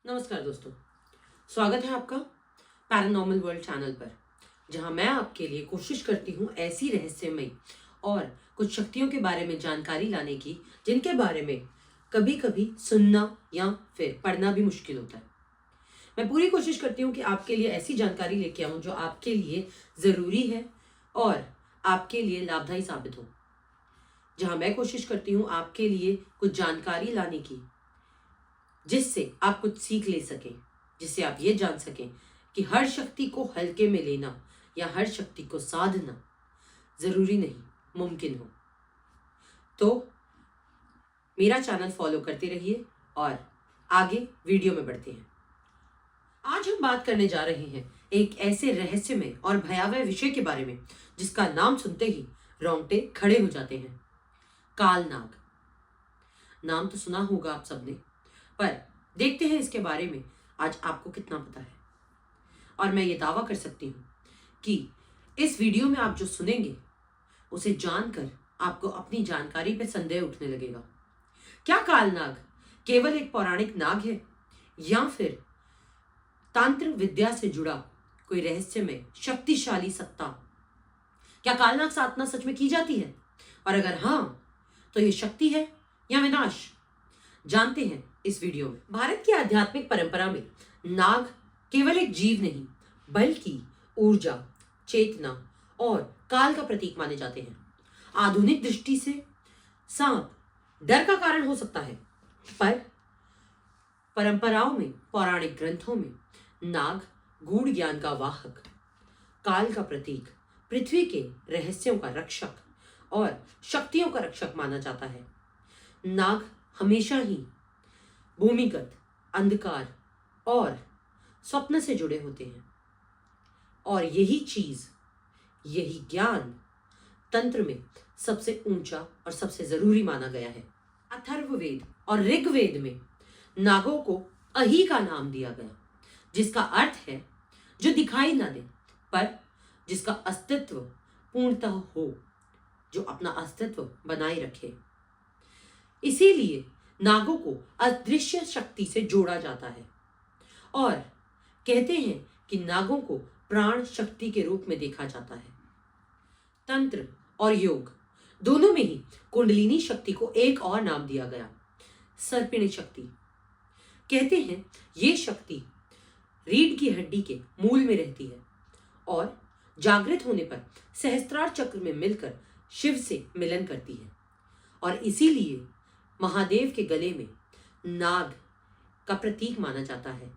नमस्कार दोस्तों, स्वागत है आपका पैरानॉर्मल वर्ल्ड चैनल पर, जहां मैं आपके लिए कोशिश करती हूं ऐसी रहस्यमयी और कुछ शक्तियों के बारे में जानकारी लाने की जिनके बारे में कभी कभी सुनना या फिर पढ़ना भी मुश्किल होता है। मैं पूरी कोशिश करती हूं कि आपके लिए ऐसी जानकारी लेके आऊं जो आपके लिए ज़रूरी है और आपके लिए लाभदायी साबित हो। जहां मैं कोशिश करती हूं आपके लिए कुछ जानकारी लाने की जिससे आप कुछ सीख ले सकें, जिससे आप ये जान सकें कि हर शक्ति को हल्के में लेना या हर शक्ति को साधना ज़रूरी नहीं, मुमकिन हो। तो मेरा चैनल फॉलो करते रहिए और आगे वीडियो में बढ़ते हैं। आज हम बात करने जा रहे हैं एक ऐसे रहस्यमय और भयावह विषय के बारे में जिसका नाम सुनते ही रोंगटे खड़े हो जाते हैं। कालनाग। नाम तो सुना होगा आप सबने, पर देखते हैं इसके बारे में आज आपको कितना पता है। और मैं ये दावा कर सकती हूँ कि इस वीडियो में आप जो सुनेंगे उसे जानकर आपको अपनी जानकारी पे संदेह उठने लगेगा। क्या कालनाग केवल एक पौराणिक नाग है या फिर तांत्र विद्या से जुड़ा कोई रहस्यमय शक्तिशाली सत्ता? क्या कालनाग साधना सच में की जाती है, और अगर हाँ तो ये शक्ति है या विनाश? जानते हैं इस वीडियो में। भारत की आध्यात्मिक परंपरा में नाग केवल एक जीव नहीं बल्कि ऊर्जा, चेतना और काल का प्रतीक माने जाते हैं। आधुनिक दृष्टि से सांप डर का कारण हो सकता है, पर परंपराओं में, पौराणिक ग्रंथों में नाग गूढ़ ज्ञान का वाहक, काल का प्रतीक, पृथ्वी के रहस्यों का रक्षक और शक्तियों का रक्षक माना जाता है। नाग हमेशा ही भूमिगत, अंधकार और स्वप्न से जुड़े होते हैं, और यही चीज, यही ज्ञान तंत्र में सबसे ऊंचा और सबसे जरूरी माना गया है। अथर्ववेद और ऋग्वेद में नागों को अहि का नाम दिया गया, जिसका अर्थ है जो दिखाई ना दे पर जिसका अस्तित्व पूर्णतः हो, जो अपना अस्तित्व बनाए रखे। इसीलिए नागों को अदृश्य शक्ति से जोड़ा जाता है और कहते हैं कि नागों को प्राण शक्ति के रूप में देखा जाता है। तंत्र और योग दोनों में ही कुंडलिनी शक्ति को एक और नाम दिया गया, सर्पिणी शक्ति। कहते हैं ये शक्ति रीढ़ की हड्डी के मूल में रहती है और जागृत होने पर सहस्त्रार चक्र में मिलकर शिव से मिलन करती है, और इसीलिए महादेव के गले में नाग का प्रतीक माना जाता है,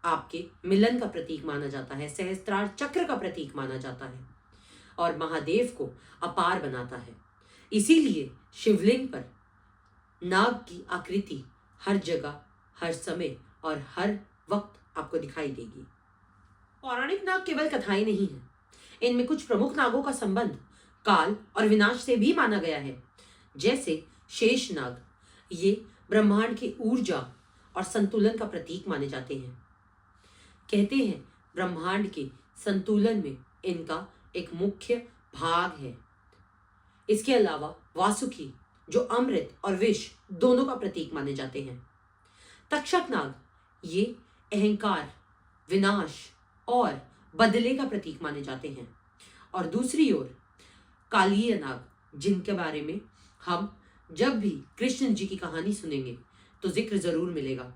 आपके मिलन का प्रतीक माना जाता है, सहस्त्रार चक्र का प्रतीक माना जाता है और महादेव को अपार बनाता है। इसीलिए शिवलिंग पर नाग की आकृति हर जगह, हर समय और हर वक्त आपको दिखाई देगी। पौराणिक नाग केवल कथाएं नहीं हैं, इनमें कुछ प्रमुख नागों का संबंध काल और विनाश से भी माना गया है। जैसे शेष नाग, ये ब्रह्मांड की ऊर्जा और संतुलन का प्रतीक माने जाते हैं। कहते हैं ब्रह्मांड के संतुलन में इनका एक मुख्य भाग है। इसके अलावा वासुकी, जो अमृत और विष दोनों का प्रतीक माने जाते हैं। तक्षक नाग, ये अहंकार, विनाश और बदले का प्रतीक माने जाते हैं। और दूसरी ओर कालीय नाग, जिनके बारे में हम जब भी कृष्ण जी की कहानी सुनेंगे तो जिक्र जरूर मिलेगा,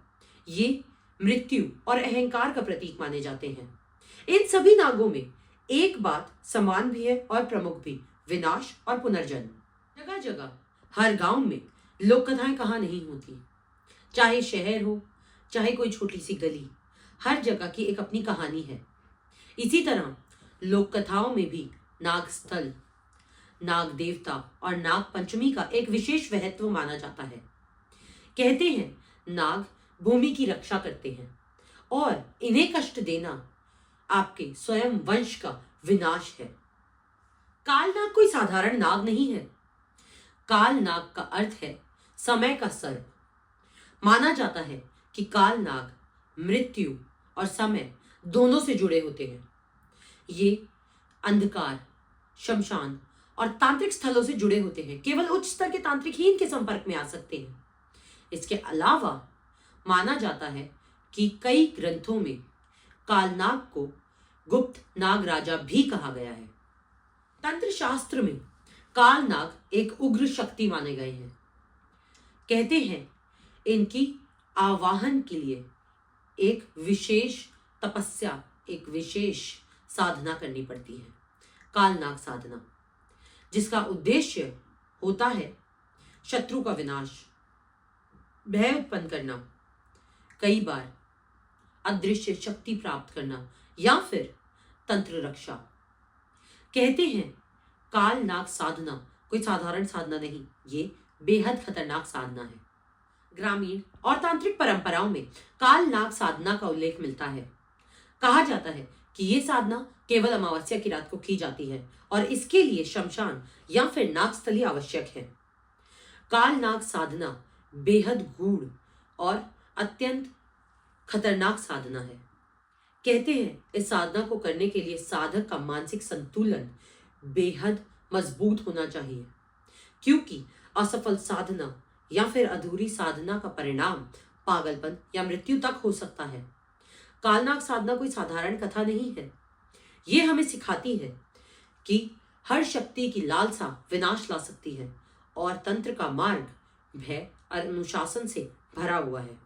ये मृत्यु और अहंकार का प्रतीक माने जाते हैं। इन सभी नागों में एक बात समान भी है और प्रमुख भी, विनाश और पुनर्जन्म। जगह जगह, हर गांव में लोक कथाएं कहाँ नहीं होती, चाहे शहर हो चाहे कोई छोटी सी गली, हर जगह की एक अपनी कहानी है। इसी तरह लोक कथाओं में भी नाग स्थल, नाग देवता और नाग पंचमी का एक विशेष महत्व माना जाता है। कहते हैं नाग भूमि की रक्षा करते हैं और इन्हें कष्ट देना आपके स्वयं वंश का विनाश है। कालनाग कोई साधारण नाग नहीं है। कालनाग का अर्थ है समय का सर्प। माना जाता है कि कालनाग मृत्यु और समय दोनों से जुड़े होते हैं। ये अंधकार, शमशान और तांत्रिक स्थलों से जुड़े होते हैं। केवल उच्च स्तर के तांत्रिक ही इनके संपर्क में आ सकते हैं। इसके अलावा माना जाता है कि कई ग्रंथों में कालनाग को गुप्त नाग राजा भी कहा गया है। तंत्र शास्त्र में कालनाग एक उग्र शक्ति माने गए हैं। कहते हैं इनकी आवाहन के लिए एक विशेष तपस्या, एक विशेष साधना करनी पड़ती है, कालनाग साधना, जिसका उद्देश्य होता है शत्रु का विनाश, भय उत्पन्न करना, कई बार अदृश्य शक्ति प्राप्त करना या फिर तंत्र रक्षा। कहते हैं कालनाग साधना कोई साधारण साधना नहीं, ये बेहद खतरनाक साधना है। ग्रामीण और तांत्रिक परंपराओं में कालनाग साधना का उल्लेख मिलता है। कहा जाता है कि ये साधना केवल अमावस्या की रात को की जाती है और इसके लिए शमशान या फिर नागस्थली आवश्यक है। कालनाग साधना बेहद गूढ़ और अत्यंत खतरनाक साधना है। कहते हैं इस साधना को करने के लिए साधक का मानसिक संतुलन बेहद मजबूत होना चाहिए, क्योंकि असफल साधना या फिर अधूरी साधना का परिणाम पागलपन या मृत्यु तक हो सकता है। कालनाग साधना कोई साधारण कथा नहीं है। ये हमें सिखाती है कि हर शक्ति की लालसा विनाश ला सकती है और तंत्र का मार्ग भय और अनुशासन से भरा हुआ है।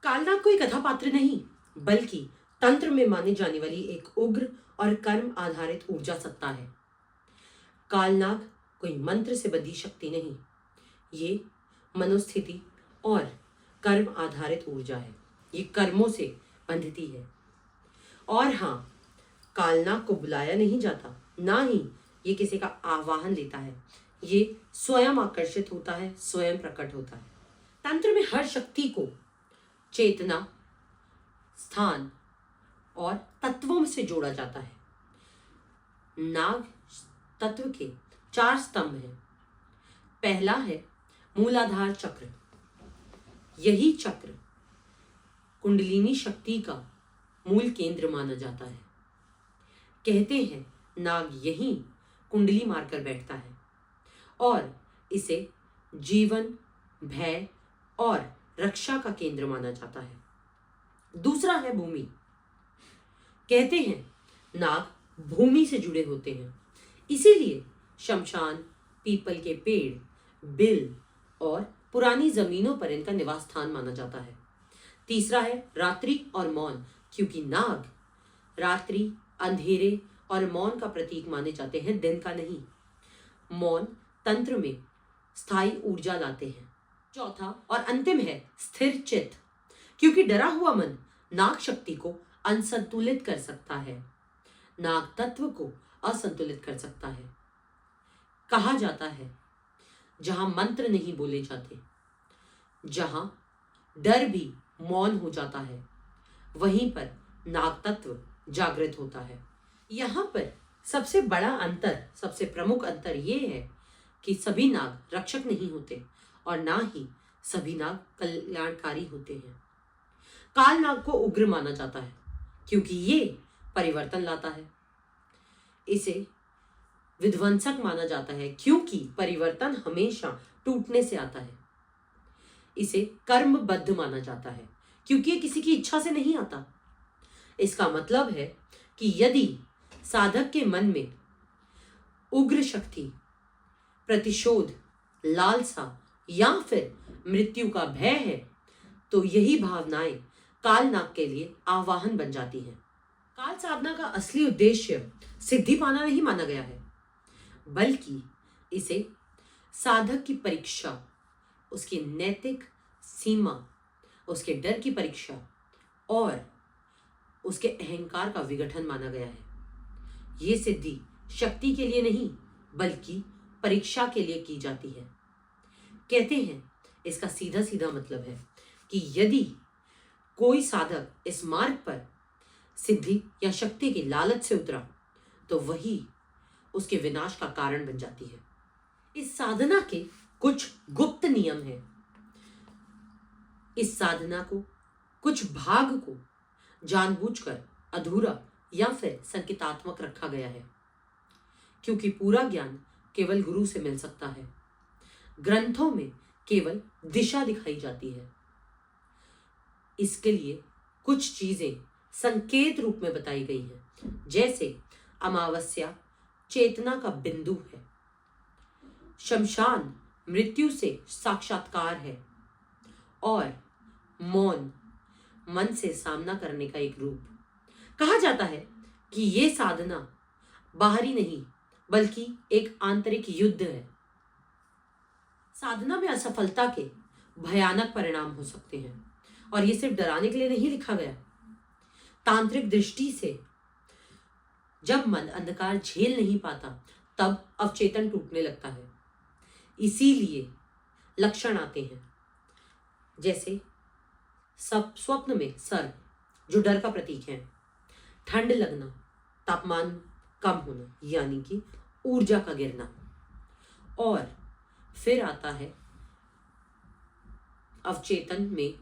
कालनाग कोई कथा पात्र नहीं, बल्कि तंत्र में मानी जाने वाली एक उग्र और कर्म आधारित ऊर्जा सत्ता है। कालनाग कोई मंत्र से बंधी शक्ति नहीं, ये मनोस्थिति और कर्म आधारित ऊर्जा है। ये कर्मों से बंधती है। और हाँ, कालनाग को बुलाया नहीं जाता, ना ही ये किसी का आवाहन लेता है। ये स्वयं आकर्षित होता है, स्वयं प्रकट होता है। तंत्र में हर शक्ति को चेतना, स्थान और तत्वों से जोड़ा जाता है। नाग तत्व के 4 स्तंभ हैं। पहला है मूलाधार चक्र। यही चक्र कुंडलिनी शक्ति का मूल केंद्र माना जाता है। कहते हैं नाग यही कुंडली मारकर बैठता है और इसे जीवन, भय और रक्षा का केंद्र माना जाता है। दूसरा है भूमि। कहते हैं नाग भूमि से जुड़े होते हैं, इसीलिए शमशान, पीपल के पेड़, बिल और पुरानी जमीनों पर इनका निवास स्थान माना जाता है। तीसरा है रात्रि और मौन, क्योंकि नाग रात्रि, अंधेरे और मौन का प्रतीक माने जाते हैं, दिन का नहीं। मौन तंत्र में स्थायी ऊर्जा लाते हैं। चौथा और अंतिम है स्थिर चित्त, क्योंकि डरा हुआ मन नाग शक्ति को असंतुलित कर सकता है, नाग तत्व को असंतुलित कर सकता है। कहा जाता है जहां मंत्र नहीं बोले जाते, जहां डर भी मौन हो जाता है, वहीं पर नाग तत्व जागृत होता है। यहाँ पर सबसे बड़ा अंतर, सबसे प्रमुख अंतर ये है कि सभी नाग रक्षक नहीं होते और ना ही सभी नाग कल्याणकारी होते हैं। काल नाग को उग्र माना जाता है क्योंकि ये परिवर्तन लाता है। इसे विध्वंसक माना जाता है क्योंकि परिवर्तन हमेशा टूटने से आता है। इसे कर्मबद्ध माना जाता है क्योंकि ये किसी की इच्छा से नहीं आता। इसका मतलब है कि यदि साधक के मन में उग्र शक्ति, प्रतिशोध, लालसा या फिर मृत्यु का भय है तो यही भावनाएं काल नाग के लिए आवाहन बन जाती हैं। काल साधना का असली उद्देश्य सिद्धि पाना नहीं माना गया है, बल्कि इसे साधक की परीक्षा, उसकी नैतिक सीमा, उसके डर की परीक्षा और उसके अहंकार का विघटन माना गया है। ये सिद्धि शक्ति के लिए नहीं बल्कि परीक्षा के लिए की जाती है। कहते हैं इसका सीधा सीधा मतलब है कि यदि कोई साधक इस मार्ग पर सिद्धि या शक्ति की लालच से उतरा तो वही उसके विनाश का कारण बन जाती है। इस साधना के कुछ गुप्त नियम हैं। इस साधना को, कुछ भाग को जानबूझकर अधूरा या फिर संकेतात्मक रखा गया है क्योंकि पूरा ज्ञान केवल गुरु से मिल सकता है। ग्रंथों में केवल दिशा दिखाई जाती है। इसके लिए कुछ चीजें संकेत रूप में बताई गई हैं, जैसे अमावस्या चेतना का बिंदु है, शमशान मृत्यु से साक्षात्कार है, और मौन मन से सामना करने का एक रूप। कहा जाता है कि ये साधना बाहरी नहीं बल्कि एक आंतरिक युद्ध है। साधना में असफलता के भयानक परिणाम हो सकते हैं, और ये सिर्फ डराने के लिए नहीं लिखा गया। तांत्रिक दृष्टि से जब मन अंधकार झेल नहीं पाता तब अवचेतन टूटने लगता है। इसीलिए लक्षण आते हैं जैसे सब स्वप्न में सर्प, जो डर का प्रतीक है, ठंड लगना, तापमान कम होना यानी कि ऊर्जा का गिरना, और फिर आता है अवचेतन में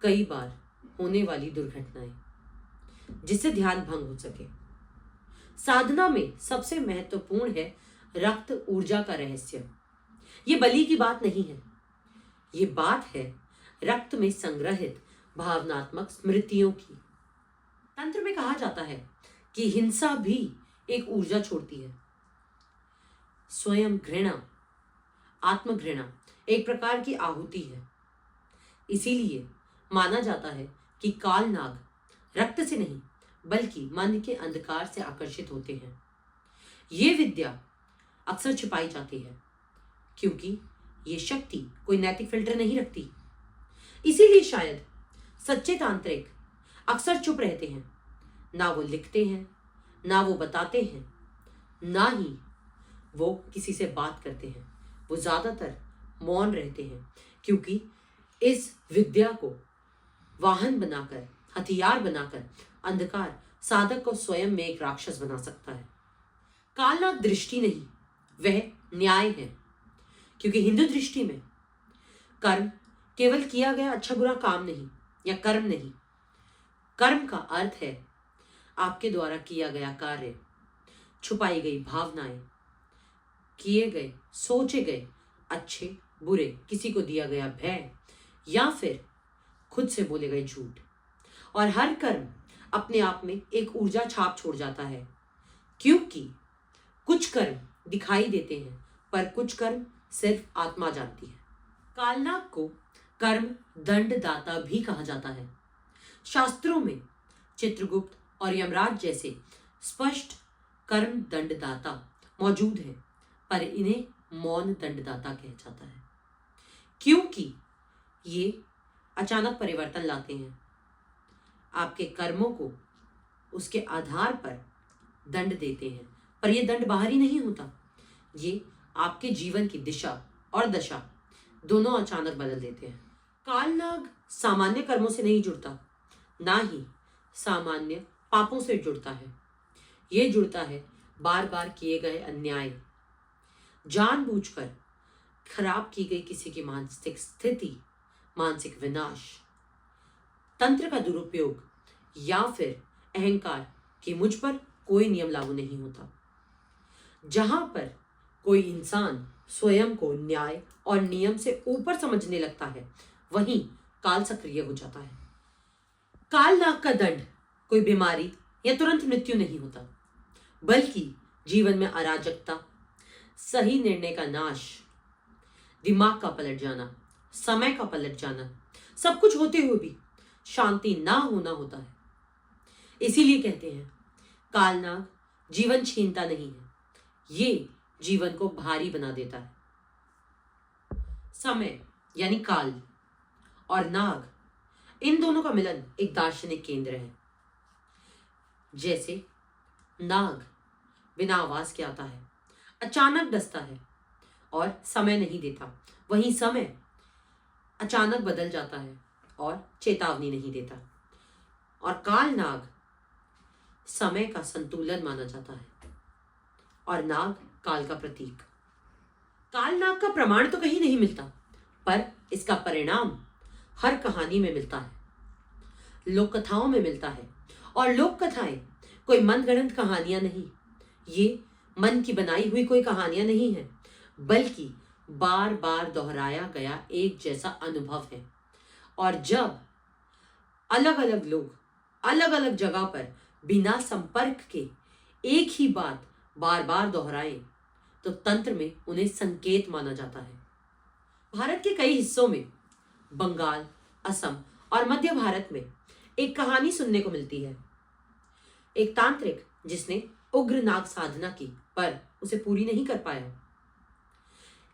कई बार होने वाली दुर्घटनाएं जिससे ध्यान भंग हो सके। साधना में सबसे महत्वपूर्ण है रक्त ऊर्जा का रहस्य। ये बलि की बात नहीं है, ये बात है रक्त में संग्रहित भावनात्मक स्मृतियों की। तंत्र में कहा जाता है कि हिंसा भी एक ऊर्जा छोड़ती है। स्वयं घृणा, आत्मघृणा एक प्रकार की आहुति है। इसीलिए माना जाता है कि कालनाग रक्त से नहीं बल्कि मन के अंधकार से आकर्षित होते हैं। ये विद्या अक्सर छिपाई जाती है क्योंकि ये शक्ति कोई नैतिक फिल्टर नहीं रखती। इसीलिए शायद सच्चे तांत्रिक अक्सर चुप रहते हैं, ना वो लिखते हैं, ना वो बताते हैं, ना ही वो किसी से बात करते हैं। वो ज्यादातर मौन रहते हैं क्योंकि इस विद्या को वाहन बनाकर, हथियार बनाकर अंधकार साधक को स्वयं में एक राक्षस बना सकता है। कालनाग दृष्टि नहीं, वह न्याय है, क्योंकि हिंदू दृष्टि में कर्म केवल किया गया अच्छा बुरा काम नहीं या कर्म नहीं। कर्म का अर्थ है आपके द्वारा किया गया कार्य, छुपाई गई भावनाएं, किए गए सोचे गए अच्छे बुरे, किसी को दिया गया भय, या फिर खुद से बोले गए झूठ। और हर कर्म अपने आप में एक ऊर्जा छाप छोड़ जाता है, क्योंकि कुछ कर्म दिखाई देते हैं पर कुछ कर्म सिर्फ आत्मा जानती है। कालनाग को कर्म दंडदाता भी कहा जाता है। शास्त्रों में चित्रगुप्त और यमराज जैसे स्पष्ट कर्म दंडदाता मौजूद हैं, पर इन्हें मौन दंडदाता कहा जाता है क्योंकि ये अचानक परिवर्तन लाते हैं। आपके कर्मों को उसके आधार पर दंड देते हैं, पर यह दंड बाहरी नहीं होता, ये आपके जीवन की दिशा और दशा दोनों अचानक बदल देते हैं। कालनाग सामान्य कर्मों से नहीं जुड़ता, ना ही सामान्य पापों से जुड़ता है। ये जुड़ता है बार बार किए गए अन्याय, जानबूझकर खराब की गई किसी की मानसिक स्थिति, मानसिक विनाश, तंत्र का दुरुपयोग, या फिर अहंकार कि मुझ पर कोई नियम लागू नहीं होता। जहां पर कोई इंसान स्वयं को न्याय और नियम से ऊपर समझने लगता है, वहीं काल सक्रिय हो जाता है। कालनाग का दंड कोई बीमारी या तुरंत मृत्यु नहीं होता, बल्कि जीवन में अराजकता, सही निर्णय का नाश, दिमाग का पलट जाना, समय का पलट जाना, सब कुछ होते हुए भी शांति ना होना होता है। इसीलिए कहते हैं कालनाग जीवन छीनता नहीं है, ये जीवन को भारी बना देता है। समय यानी काल और नाग, इन दोनों का मिलन एक दार्शनिक केंद्र है। जैसे नाग बिना आवाज के आता है, अचानक डसता है और समय नहीं देता, वहीं समय अचानक बदल जाता है और चेतावनी नहीं देता। और कालनाग समय का संतुलन माना जाता है और नाग काल का प्रतीक। कालनाग का प्रमाण तो कहीं नहीं मिलता, पर इसका परिणाम हर कहानी में मिलता है, लोक कथाओं में मिलता है। और लोक कथाएं कोई मनगढ़ंत कहानियां नहीं, ये मन की बनाई हुई कोई कहानियां नहीं है, बल्कि बार बार दोहराया गया एक जैसा अनुभव है। और जब अलग अलग लोग अलग अलग जगह पर बिना संपर्क के एक ही बात बार बार दोहराएं तो तंत्र में उन्हें संकेत माना जाता है। भारत के कई हिस्सों में, बंगाल, असम और मध्य भारत में एक कहानी सुनने को मिलती है। एक तांत्रिक जिसने उग्र नाग साधना की पर उसे पूरी नहीं कर पाया।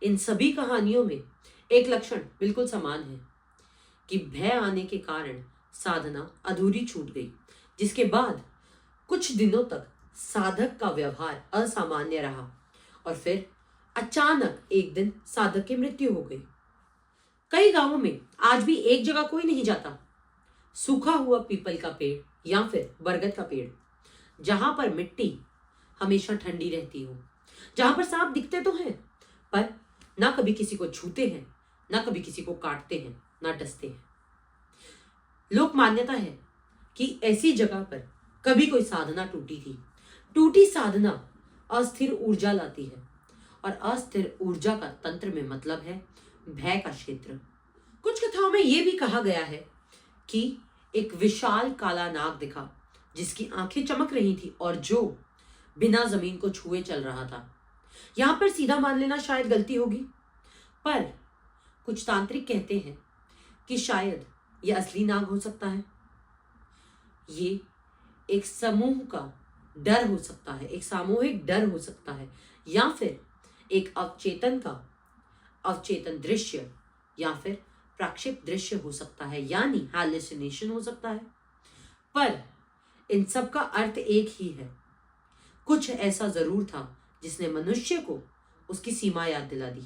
इन सभी कहानियों में एक लक्षण बिल्कुल समान है कि भय आने के कारण साधना अधूरी छूट गई, जिसके बाद कुछ दिनों तक साधक का व्यवहार असामान्य रहा और फिर अचानक एक दिन साधक की मृत्यु हो गई। कई गांवों में आज भी एक जगह कोई नहीं जाता। सूखा हुआ पीपल का पेड़ या फिर बरगद का पेड़, जहां पर मिट्टी हमेशा ठंडी रहती हो, जहां पर सांप दिखते तो हैं पर ना कभी किसी को छूते हैं, ना कभी किसी को काटते हैं, ना डसते हैं। लोक मान्यता है कि ऐसी जगह पर कभी कोई साधना टूटी थी। टूटी साधना अस्थिर ऊर्जा लाती है और अस्थिर ऊर्जा का तंत्र में मतलब है भय का क्षेत्र। कुछ कथाओं में यह भी कहा गया है कि एक विशाल काला नाग दिखा जिसकी आंखें चमक रही थी और जो बिना जमीन को छुए चल रहा था। यहां पर सीधा मान लेना शायद गलती होगी, पर कुछ तांत्रिक कहते हैं कि शायद यह असली नाग हो सकता है। ये एक समूह का डर हो सकता है, एक सामूहिक डर हो सकता है, या फिर एक अवचेतन दृश्य या फिर प्राक्षिक दृश्य हो सकता है, यानी हैलुसिनेशन हो सकता है। पर इन सब का अर्थ एक ही है। कुछ ऐसा जरूर था जिसने मनुष्य को उसकी सीमा याद दिला दी।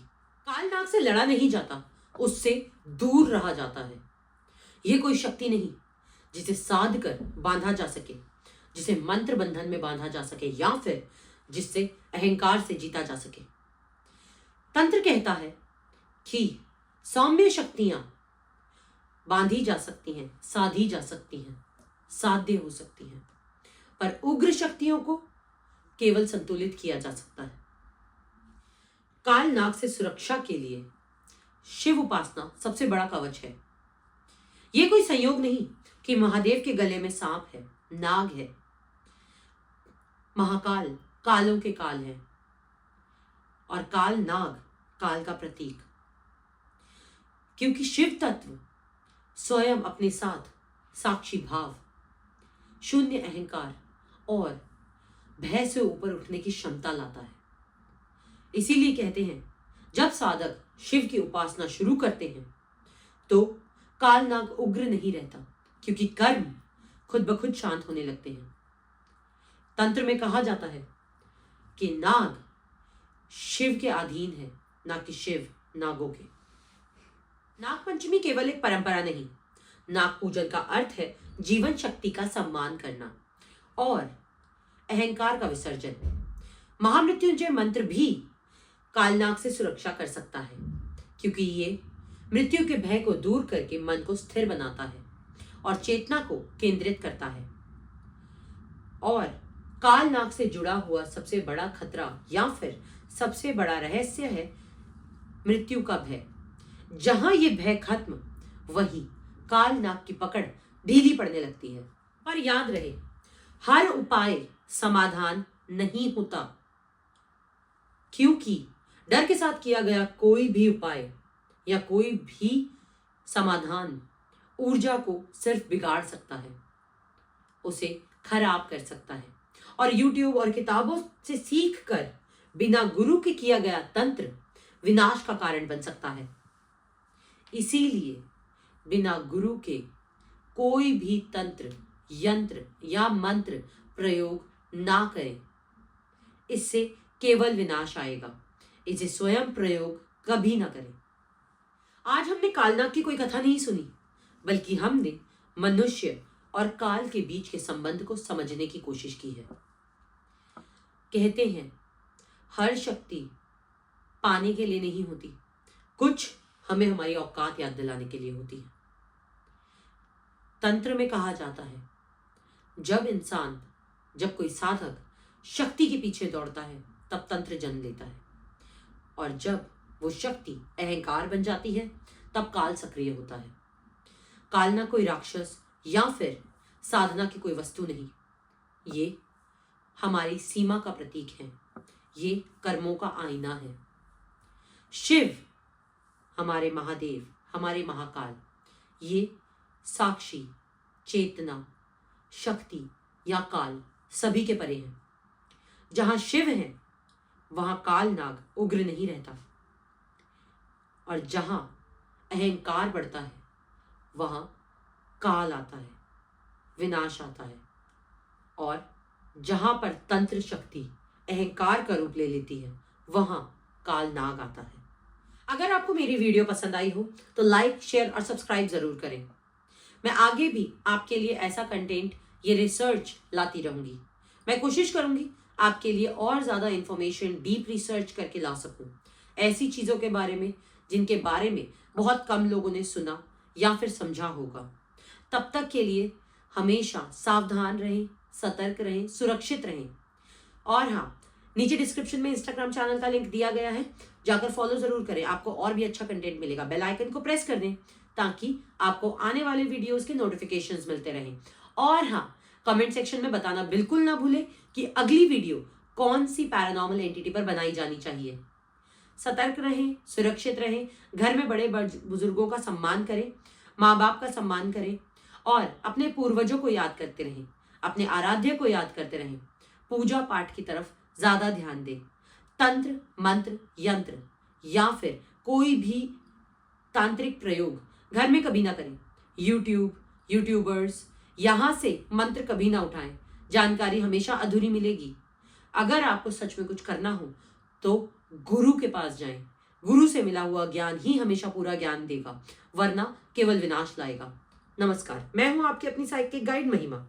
कालनाग से लड़ा नहीं जाता, उससे दूर रहा जाता है। यह कोई शक्ति नहीं जिसे साध कर बांधा जा सके, जिसे मंत्र बंधन में बांधा जा सके या फिर जिससे अहंकार से जीता जा सके। तंत्र कहता है कि सौम्य शक्तियां बांधी जा सकती हैं, साधी जा सकती हैं, साध्य हो सकती हैं, पर उग्र शक्तियों को केवल संतुलित किया जा सकता है। काल नाग से सुरक्षा के लिए शिव उपासना सबसे बड़ा कवच है। यह कोई संयोग नहीं कि महादेव के गले में सांप है, नाग है। महाकाल कालों के काल है और काल नाग काल का प्रतीक, क्योंकि शिव तत्व स्वयं अपने साथ साक्षी भाव, शून्य अहंकार और भय से ऊपर उठने की क्षमता लाता है। इसीलिए कहते हैं जब साधक शिव की उपासना शुरू करते हैं तो काल नाग उग्र नहीं रहता, क्योंकि कर्म खुद ब खुद शांत होने लगते हैं। तंत्र में कहा जाता है कि नाग शिव के अधीन है, ना कि शिव नागों के। नाग पंचमी केवल एक परंपरा नहीं, नाग पूजन का अर्थ है जीवन शक्ति का सम्मान करना और अहंकार का विसर्जन। महामृत्युंजय मंत्र भी कालनाग से सुरक्षा कर सकता है, क्योंकि ये मृत्यु के भय को दूर करके मन को स्थिर बनाता है और चेतना को केंद्रित करता है। और कालनाग से जुड़ा हुआ सबसे बड़ा खतरा या फिर सबसे बड़ा रहस्य है मृत्यु का भय। जहां ये भय खत्म, वहीं कालनाग की पकड़ ढीली पड़ने लगती है। पर याद रहे, हर उपाय समाधान नहीं होता, क्योंकि डर के साथ किया गया कोई भी उपाय या कोई भी समाधान ऊर्जा को सिर्फ बिगाड़ सकता है, उसे खराब कर सकता है। और YouTube और किताबों से सीख कर बिना गुरु के किया गया तंत्र विनाश का कारण बन सकता है। इसीलिए बिना गुरु के कोई भी तंत्र, यंत्र या मंत्र प्रयोग ना करें, इससे केवल विनाश आएगा। इसे स्वयं प्रयोग कभी ना करें। आज हमने कालनाग की कोई कथा नहीं सुनी, बल्कि हमने मनुष्य और काल के बीच के संबंध को समझने की कोशिश की है। कहते हैं हर शक्ति पाने के लिए नहीं होती, कुछ हमें हमारी औकात याद दिलाने के लिए होती है। तंत्र में कहा जाता है जब कोई साधक शक्ति के पीछे दौड़ता है तब तंत्र जन्म लेता है, और जब वो शक्ति अहंकार बन जाती है तब काल सक्रिय होता है। काल ना कोई राक्षस या फिर साधना की कोई वस्तु नहीं। ये हमारी सीमा का प्रतीक है, ये कर्मों का आईना है। शिव हमारे महादेव, हमारे महाकाल, ये साक्षी, चेतना, शक्ति या काल सभी के परे हैं। जहां शिव है वहां काल नाग उग्र नहीं रहता, और जहां अहंकार बढ़ता है वहां काल आता है, विनाश आता है। और जहां पर तंत्र शक्ति अहंकार का रूप ले लेती है वहां काल नाग आता है। अगर आपको मेरी वीडियो पसंद आई हो तो लाइक, शेयर और सब्सक्राइब जरूर करें। मैं आगे भी आपके लिए ऐसा कंटेंट, ये रिसर्च लाती रहूंगी। मैं कोशिश करूंगी आपके लिए और ज्यादा इंफॉर्मेशन डीप रिसर्च करके ला सकूं, ऐसी चीजों के बारे में जिनके बारे में बहुत कम लोगों ने सुना या फिर समझा होगा। तब तक के लिए हमेशा सावधान रहें, सतर्क रहें, सुरक्षित रहें। और हाँ, नीचे डिस्क्रिप्शन में इंस्टाग्राम चैनल का लिंक दिया गया है, जाकर फॉलो जरूर करें, आपको और भी अच्छा कंटेंट मिलेगा। बेल आइकन को प्रेस कर दें ताकि आपको आने वाले वीडियोस के नोटिफिकेशंस मिलते रहें। और हाँ, कमेंट सेक्शन में बताना बिल्कुल ना भूलें कि अगली वीडियो कौन सी पैरानॉर्मल एंटिटी पर बनाई जानी चाहिए। सतर्क रहें, सुरक्षित रहें, घर में बड़े बुजुर्गों का सम्मान करें, माँ बाप का सम्मान करें और अपने पूर्वजों को याद करते रहें, अपने आराध्य को याद करते रहें। पूजा पाठ की तरफ ज्यादा ध्यान दें। तंत्र, मंत्र, यंत्र या फिर कोई भी तांत्रिक प्रयोग घर में कभी ना करें। यूट्यूबर्स यहां से मंत्र कभी ना उठाएं, जानकारी हमेशा अधूरी मिलेगी। अगर आपको सच में कुछ करना हो तो गुरु के पास जाएं। गुरु से मिला हुआ ज्ञान ही हमेशा पूरा ज्ञान देगा, वरना केवल विनाश लाएगा। नमस्कार, मैं हूं आपकी अपनी साइकिक गाइड महिमा।